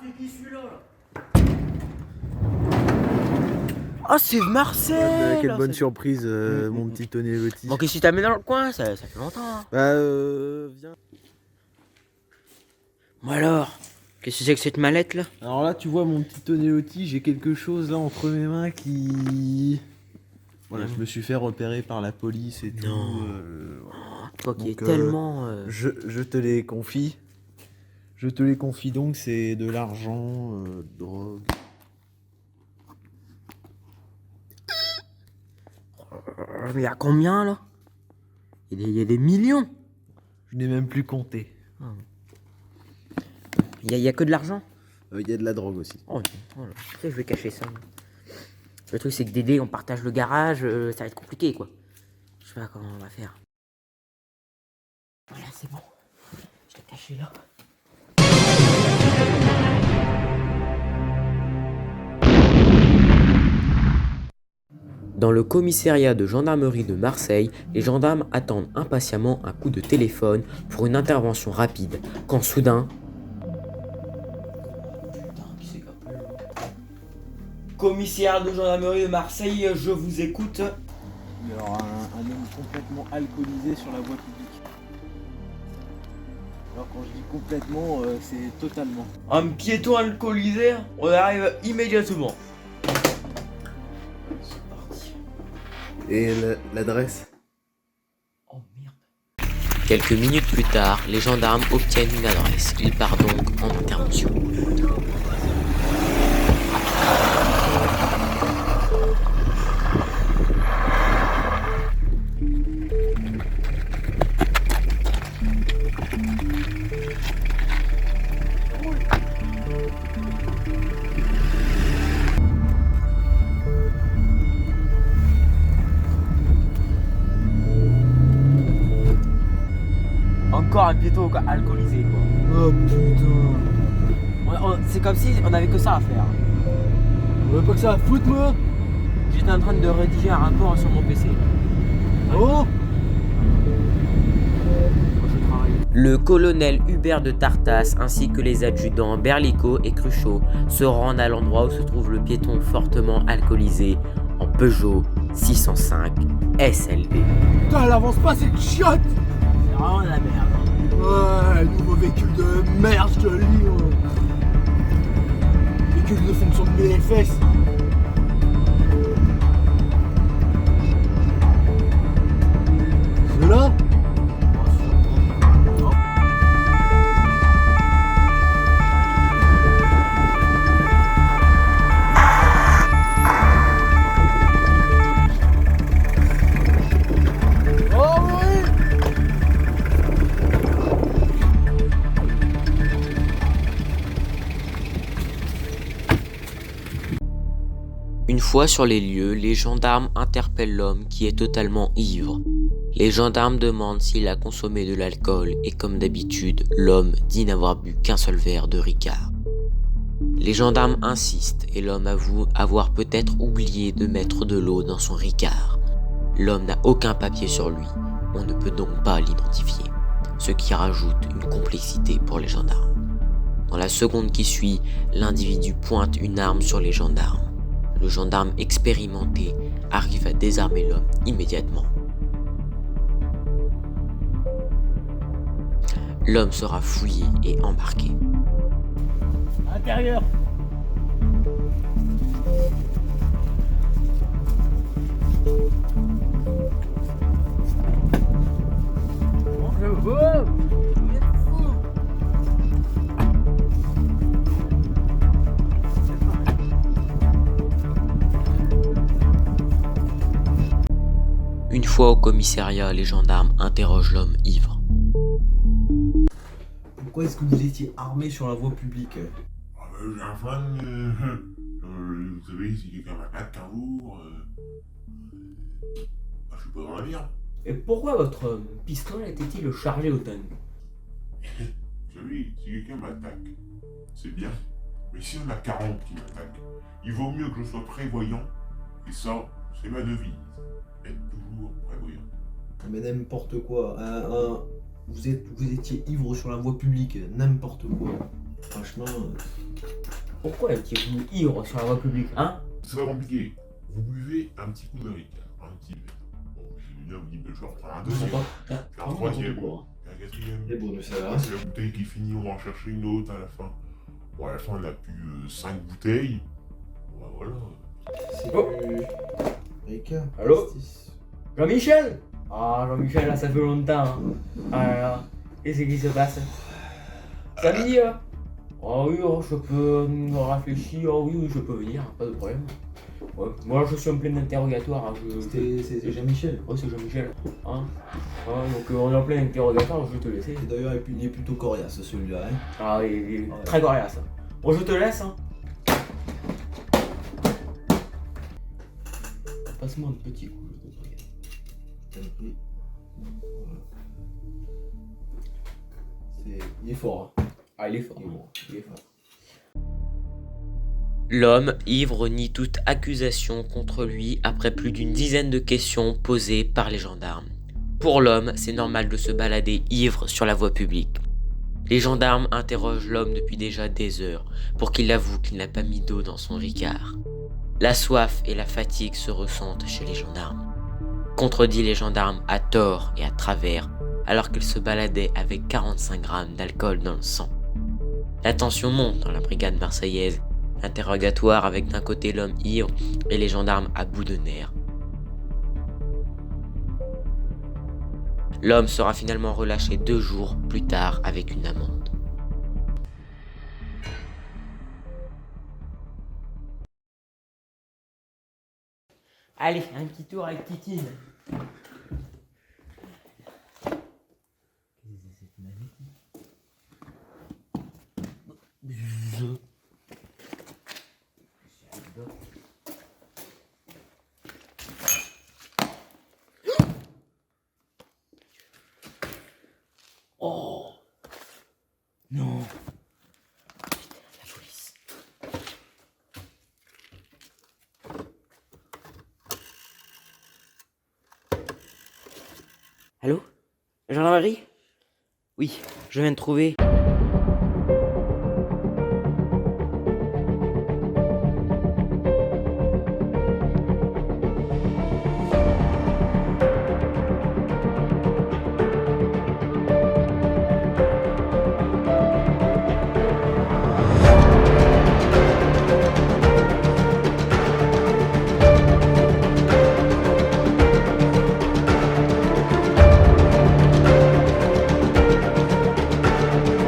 c'est qui celui-là là? Oh, c'est Marcel! Quelle Oh, bonne ça- surprise, mon petit Tony Lotti. Bon, qu'est-ce que tu t'as mis dans le coin? Ça fait longtemps. Hein. Bah, viens. Bon alors, qu'est-ce que c'est que cette mallette là? Alors là, tu vois, mon petit Tony Lotti, j'ai quelque chose là entre mes mains qui. Voilà, je me suis fait repérer par la police et tout. Non. Voilà. Toi qui es Donc, tellement. Je te les confie. Je te les confie donc, c'est de l'argent, drogue. Mais il y a combien là? Il y a des millions. Je n'ai même plus compté. Il y a que de l'argent. Il y a de la drogue aussi. Oh, voilà. Tu sais, je vais cacher ça. Moi. Le truc, c'est que Dédé, on partage le garage, ça va être compliqué, quoi. Je sais pas comment on va faire. Voilà, c'est bon. Je l'ai caché là. Dans le commissariat de gendarmerie de Marseille, les gendarmes attendent impatiemment un coup de téléphone pour une intervention rapide, quand soudain... Commissaire de gendarmerie de Marseille, je vous écoute. Alors, un homme complètement alcoolisé sur la voie publique. Alors, quand je dis complètement, c'est totalement. Un piéton alcoolisé, on arrive immédiatement. C'est parti. Et l'adresse? Oh merde. Quelques minutes plus tard, les gendarmes obtiennent une adresse. Ils partent donc en intervention. Encore un piéton alcoolisé quoi. Oh putain. C'est comme si on avait que ça à faire. On veut pas que ça à foutre, moi. J'étais en train de rédiger un rapport sur mon PC. Oh. Le colonel Hubert de Tartas ainsi que les adjudants Berlico et Cruchot se rendent à l'endroit où se trouve le piéton fortement alcoolisé en Peugeot 605 SLB. Putain, elle avance pas, cette chiotte. C'est vraiment de la merde. Ouais, nouveau véhicule de merde, je te le dis. Véhicule de fonction de mes fesses. C'est là. Une fois sur les lieux, les gendarmes interpellent l'homme qui est totalement ivre. Les gendarmes demandent s'il a consommé de l'alcool et comme d'habitude, l'homme dit n'avoir bu qu'un seul verre de Ricard. Les gendarmes insistent et l'homme avoue avoir peut-être oublié de mettre de l'eau dans son Ricard. L'homme n'a aucun papier sur lui, on ne peut donc pas l'identifier, ce qui rajoute une complexité pour les gendarmes. Dans la seconde qui suit, l'individu pointe une arme sur les gendarmes. Le gendarme expérimenté arrive à désarmer l'homme immédiatement. L'homme sera fouillé et embarqué. Intérieur. Une fois au commissariat, les gendarmes interrogent l'homme ivre. Pourquoi est-ce que vous étiez armé sur la voie publique? J'ai un flingue, vous savez, si quelqu'un m'attaque un jour, je suis pas dans la merde. Et pourquoi votre pistolet était-il chargé autant? Vous savez, si quelqu'un m'attaque, c'est bien. Mais si on a 40 qui m'attaquent, il vaut mieux que je sois prévoyant. Et ça, c'est ma devise. Être toujours prévoyant. Mais n'importe quoi. Vous étiez ivre sur la voie publique. N'importe quoi. Franchement. Pourquoi étiez-vous ivre sur la voie publique, hein? C'est pas compliqué. Vous buvez un petit coup de Ricard, un petit verre. Bon, j'ai bien vous dit, je vais en prendre un deuxième, un troisième, un quatrième. Les bonus, ça va. C'est la bouteille qui finit, on va en chercher une autre à la fin. Bon, à la fin, on a plus 5 bouteilles. Bon, bah, voilà. C'est Oh. du Ricard. Allô? pastis. Jean-Michel? Ah, Jean-Michel, là, ça fait longtemps. Hein. Ah là là, qu'est-ce qui se passe? Ça me dit, hein? Ah oui, oh, je peux réfléchir, oh, oui, je peux venir, pas de problème. Ouais. Moi, je suis en plein interrogatoire. Hein. C'est Jean-Michel. Oh, c'est Jean-Michel. Hein? Ouais, donc, on est en plein interrogatoire, je vais te laisser. Et d'ailleurs, il est plutôt coriace celui-là. Hein. Ah, il est Ouais. très coriace. Bon, je te laisse. Hein. Passe-moi un petit coup, je te prie. T'as pris. Voilà. Il est fort. Hein. Ah, il est fort. Il est bon. Il est fort. L'homme ivre nie toute accusation contre lui après plus d'une dizaine de questions posées par les gendarmes. Pour l'homme, c'est normal de se balader ivre sur la voie publique. Les gendarmes interrogent l'homme depuis déjà des heures pour qu'il avoue qu'il n'a pas mis d'eau dans son Ricard. La soif et la fatigue se ressentent chez les gendarmes. Contredit les gendarmes à tort et à travers alors qu'il se baladait avec 45 grammes d'alcool dans le sang. La tension monte dans la brigade marseillaise. Interrogatoire avec d'un côté l'homme ivre et les gendarmes à bout de nerfs. L'homme sera finalement relâché 2 jours plus tard avec une amende. Allez, un petit tour avec Titine. Oh non. Putain, la police. Allô? Gendarmerie? Oui, je viens de trouver.